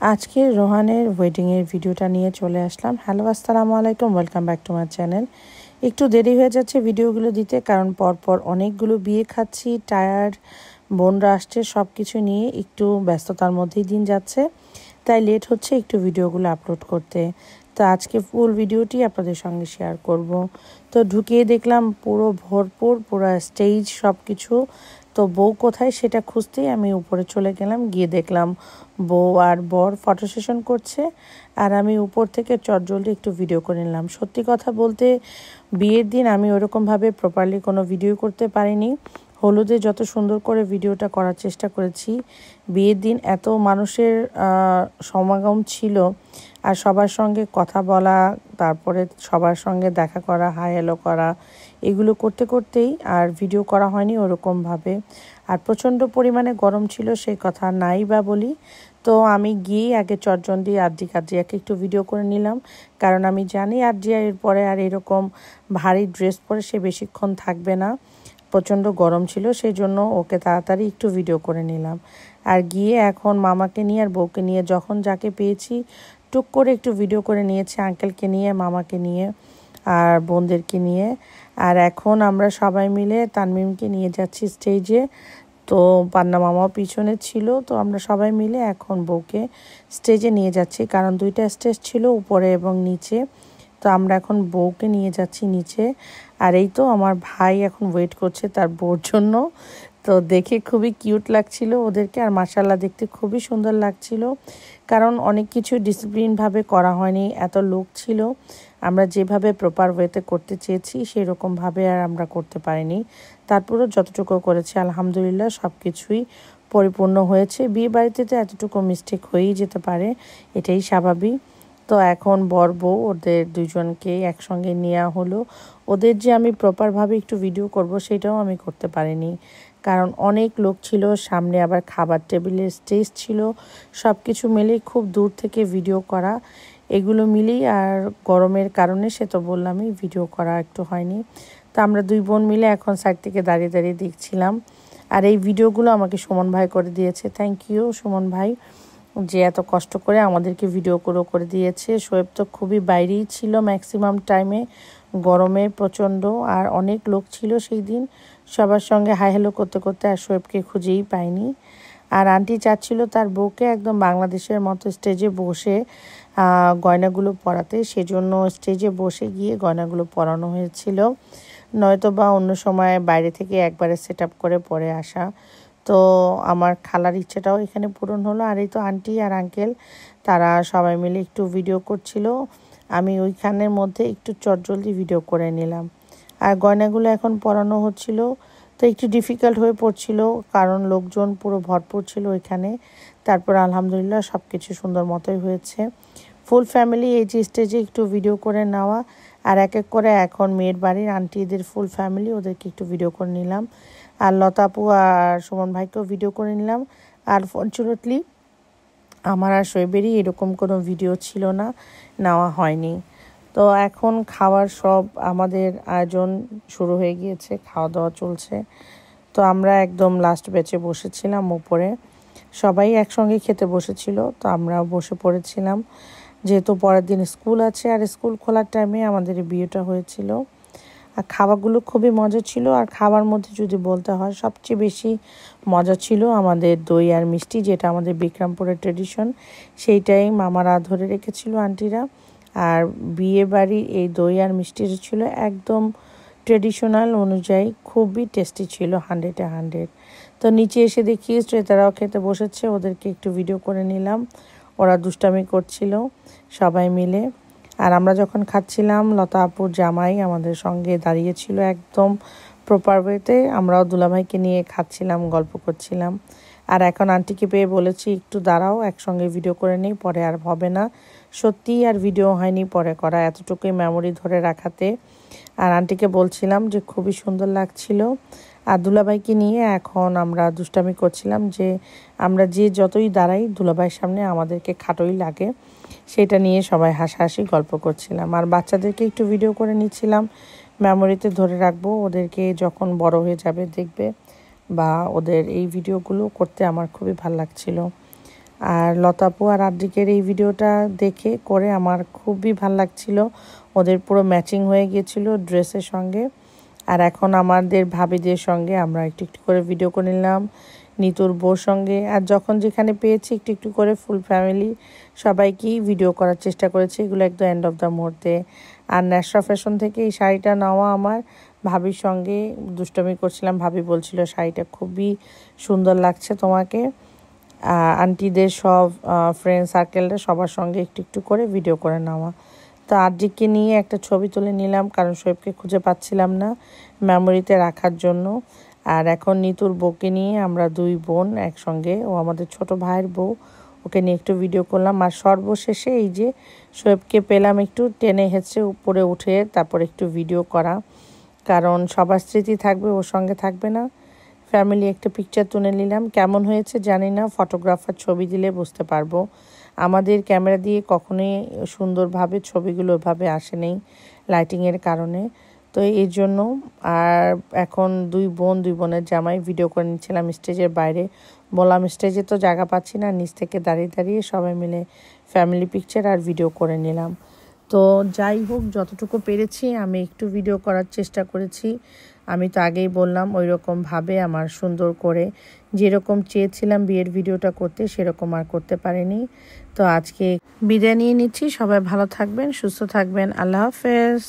আজকে রোহানের ওয়েডিংয়ের ভিডিওটা নিয়ে চলে আসলাম। হ্যালো, আসসালামু আলাইকুম, welcome back to my channel. একটু দেরি হয়ে যাচ্ছে ভিডিওগুলো দিতে, কারণ পরপর অনেকগুলো বিয়ে খাচ্ছি, টায়ার্ড, বোনরা আসছে, সব কিছু নিয়ে একটু ব্যস্ততার মধ্যেই দিন যাচ্ছে, তাই লেট হচ্ছে একটু ভিডিওগুলো আপলোড করতে। তো আজকে ফুল ভিডিওটি আপনাদের সঙ্গে শেয়ার করব। তো ঢুকিয়ে দেখলাম পুরো ভরপুর, পুরো স্টেজ সব কিছু। তো বউ কোথায় সেটা খুঁজতেই আমি উপরে চলে গেলাম, গিয়ে দেখলাম বউ আর বর ফটো সেশন করছে, আর আমি উপর থেকে চটজলদি একটু ভিডিও করে নিলাম। সত্যি কথা বলতে বিয়ের দিন আমি ওরকমভাবে প্রপারলি কোনো ভিডিও করতে পারিনি। হলুদে যত সুন্দর করে ভিডিওটা করার চেষ্টা করেছি, বিয়ের দিন এত মানুষের সমাগম ছিল, আর সবার সঙ্গে কথা বলা, তারপরে সবার সঙ্গে দেখা করা, হাই হ্যালো করা, এগুলো করতে করতেই আর ভিডিও করা হয়নি ওরকমভাবে। আর প্রচণ্ড পরিমাণে গরম ছিল, সেই কথা নাই বা বলি। তো আমি গিয়েই আগে চটজলদি আদ্রিয়াকে একটু ভিডিও করে নিলাম, কারণ আমি জানি আদ্রিয়া এর পরে আর এরকম ভারী ড্রেস পরে সে বেশিক্ষণ থাকবে না, প্রচণ্ড গরম ছিল, সেই জন্য ওকে তাড়াতাড়ি একটু ভিডিও করে নিলাম। আর গিয়ে এখন মামাকে নিয়ে আর বউকে নিয়ে যখন যাকে পেয়েছি টুক করে একটু ভিডিও করে নিয়েছি, আঙ্কেলকে নিয়ে, মামাকে নিয়ে আর বোনদেরকে নিয়ে। আর এখন আমরা সবাই মিলে তানমিমকে নিয়ে যাচ্ছি স্টেজে। তো পান্না মামাও পিছনে ছিল, তো আমরা সবাই মিলে এখন বউকে স্টেজে নিয়ে যাচ্ছি, কারণ দুইটা স্টেজ ছিল, উপরে এবং নিচে। তো আমরা এখন বউকে নিয়ে যাচ্ছি নিচে। আর এই তো আমার ভাই এখন ওয়েট করছে তার বউর জন্য। তো দেখে খুবই কিউট লাগছিল ওদেরকে, আর মাশাআল্লাহ দেখতে খুবই সুন্দর লাগছিল, কারণ অনেক কিছু ডিসিপ্লিনভাবে করা হয়নি, এত লোক ছিল। আমরা যেভাবে প্রপার ওয়েতে করতে চেয়েছি সেরকমভাবে আর আমরা করতে পারিনি। তারপরেও যতটুকু করেছি আলহামদুলিল্লাহ সব কিছুই পরিপূর্ণ হয়েছে। বিয়ে বাড়িতে তো এতটুকু মিস্টেক হয়েই যেতে পারে, এটাই স্বাভাবিক। তো এখন বর বউ ওদের দুজনকে একসঙ্গে নেওয়া হলো। ওদের যে আমি প্রপারভাবে একটু ভিডিও করব সেটাও আমি করতে পারিনি, কারণ অনেক লোক ছিল, সামনে আবার খাবার টেবিলের স্টেজ ছিল, সব কিছু মিলেই খুব দূর থেকে ভিডিও করা, এগুলো মিলেই। আর গরমের কারণে সে তো বললামই ভিডিও করা একটু হয়নি। তো আমরা দুই বোন মিলে এখন সাইড থেকে দাঁড়িয়ে দাঁড়িয়ে দেখছিলাম। আর এই ভিডিওগুলো আমাকে সুমন ভাই করে দিয়েছে, থ্যাংক ইউ সুমন ভাই, যে এত কষ্ট করে আমাদেরকে ভিডিও করে দিয়েছে। শোয়েব তো খুবই বাইরেই ছিল ম্যাক্সিমাম টাইমে, গরমে প্রচণ্ড, আর অনেক লোক ছিল সেই দিন, সবার সঙ্গে হাই হ্যালো করতে করতে আর শোয়েবকে খুঁজেই পাইনি। আর আন্টি চাচ্ছিল তার বউকে একদম বাংলাদেশের মতো স্টেজে বসে গয়নাগুলো পরাতে, সেজন্য স্টেজে বসে গিয়ে গয়নাগুলো পরানো হয়েছিল, নয়তো বা অন্য সময় বাইরে থেকে একবারে সেট আপ করে পরে আসা। তো আমার খালার ইচ্ছেটাও এখানে পূরণ হলো। আর এই তো আন্টি আর আঙ্কেল তারা সবাই মিলে একটু ভিডিও করছিল, আমি ওইখানের মধ্যে একটু চটজলদি ভিডিও করে নিলাম। আর গয়নাগুলো এখন পরানো হচ্ছিল, তো একটু ডিফিকাল্ট হয়ে পড়ছিল, কারণ লোকজন পুরো ভরপুর ছিল ওইখানে। তারপর আলহামদুলিল্লাহ সব কিছু সুন্দর মতোই হয়েছে। ফুল ফ্যামিলি এই যে স্টেজে একটু ভিডিও করে নেওয়া, আর এক এক করে এখন মেয়ের বাড়ির আন্টিদের ফুল ফ্যামিলি, ওদেরকে একটু ভিডিও করে নিলাম। আর লতা আপু আর সুমন ভাইকেও ভিডিও করে নিলাম। আর ফর্চুনেটলি আমার আর শোয়েবেরই এরকম কোনো ভিডিও ছিল না, নেওয়া হয়নি। তো এখন খাওয়ার সব আমাদের আয়োজন শুরু হয়ে গিয়েছে, খাওয়া দাওয়া চলছে। তো আমরা একদম লাস্ট ব্যাচে বসেছিলাম উপরে, সবাই একসঙ্গে খেতে বসেছিল, তো আমরাও বসে পড়েছিলাম, যেহেতু পরের দিন স্কুল আছে, আর স্কুল খোলার টাইমে আমাদের বিয়েটা হয়েছিল। আর খাবারগুলো খুবই মজা ছিল। আর খাবার মধ্যে যদি বলতে হয়, সবচেয়ে বেশি মজা ছিল আমাদের দই আর মিষ্টি, যেটা আমাদের বিক্রমপুরের ট্রেডিশন, সেইটাই মামারা ধরে রেখেছিল আন্টিরা। আর বিয়ে বাড়ির এই দই আর মিষ্টিটা ছিল একদম ট্রেডিশনাল অনুযায়ী, খুবই টেস্টি ছিল, 100-100। তো নিচে এসে দেখি শ্রেতারাও খেতে বসেছে, ওদেরকে একটু ভিডিও করে নিলাম, ওরা দুষ্টামি করছিল সবাই মিলে। আর আমরা যখন খাচ্ছিলাম, লতা আপুর জামাই আমাদের সঙ্গে দাঁড়িয়েছিল একদম প্রপার ওয়েতে, আমরাও দুলাভাইকে নিয়ে খাচ্ছিলাম, গল্প করছিলাম। আর এখন আন্টিকে পেয়ে বলেছি একটু দাঁড়াও, একসঙ্গে ভিডিও করে নিই, পরে আর হবে না। সত্যিই আর ভিডিও হয়নি পরে করা, এতটুকুই মেমোরি ধরে রাখাতে। আর আন্টিকে বলছিলাম যে খুবই সুন্দর লাগছিল। আর দুলাভাইকে নিয়ে এখন আমরা দুষ্টামি করছিলাম যে আমরা যে যতই দাঁড়াই দুলাভাইয়ের সামনে আমাদেরকে খাটোই লাগে, সেটা নিয়ে সবাই হাসাহাসি গল্প করছিলাম। আর বাচ্চাদেরকে একটু ভিডিও করে নিচ্ছিলাম, মেমোরিতে ধরে রাখবো, ওদেরকে যখন বড় হয়ে যাবে দেখবে, বা ওদের এই ভিডিওগুলো করতে আমার খুবই ভালো লাগছিল। আর লতাপু আর আদ্রিকের এই ভিডিওটা দেখে করে আমার খুবই ভালো লাগছিল। ওদের পুরো ম্যাচিং হয়ে গিয়েছিল ড্রেসের সঙ্গে। আর এখন আমাদের ভাবিদের সঙ্গে আমরা একটু একটু করে ভিডিও করে নিলাম, নিতুর বউর সঙ্গে। আর যখন যেখানে পেয়েছি একটু একটু করে ফুল ফ্যামিলি সবাইকেই ভিডিও করার চেষ্টা করেছি। এগুলো একদম এন্ড অফ দ্য মুহূর্তে। আর ন্যাশরা ফ্যাশন থেকে এই শাড়িটা নেওয়া আমার ভাবির সঙ্গে দুষ্টমি করছিলাম। ভাবি বলছিল শাড়িটা খুবই সুন্দর লাগছে তোমাকে। আন্টিদের সব ফ্রেন্ড সার্কেলটা সবার সঙ্গে একটু একটু করে ভিডিও করে নেওয়া। তো আদ্রিককে নিয়ে একটা ছবি তুলে নিলাম, কারণ শোয়েবকে খুঁজে পাচ্ছিলাম না মেমোরিতে রাখার জন্য। আর এখন নিতুর বউকে নিয়ে আমরা দুই বোন একসঙ্গে, ও আমাদের ছোট ভাইয়ের বউ, ওকে নিয়ে একটু ভিডিও করলাম। আর সর্বশেষে এই যে শোয়েবকে পেলাম একটু টেনে হেঁচড়ে উপরে উঠে তারপর একটু ভিডিও করা, কারণ সবার স্মৃতি থাকবে, ওর সঙ্গে থাকবে না। ফ্যামিলি একটা পিকচার তুলে নিলাম। কেমন হয়েছে জানি না, ফটোগ্রাফার ছবি দিলে বুঝতে পারবো। আমাদের ক্যামেরা দিয়ে কখনোই সুন্দরভাবে ছবিগুলো ওইভাবে আসে নেই লাইটিংয়ের কারণে। তো এই জন্য আর এখন দুই বোনের জামাই ভিডিও করে নিচ্ছিলাম স্টেজের বাইরে। বললাম স্টেজে তো জায়গা পাচ্ছি না, নিচ থেকে দাঁড়িয়ে দাঁড়িয়ে সবাই মিলে ফ্যামিলি পিকচার আর ভিডিও করে নিলাম। তো যাই হোক, যতটুকু পেরেছি আমি একটু ভিডিও করার চেষ্টা করেছি। আমি তো আগেই বললাম ওই রকমভাবে আমার সুন্দর করে যেরকম চেয়েছিলাম বিয়ের ভিডিওটা করতে সেরকম আর করতে পারিনি। তো আজকে বিদায় নিয়ে নিচ্ছি। সবাই ভালো থাকবেন, সুস্থ থাকবেন। আল্লাহ হাফেজ।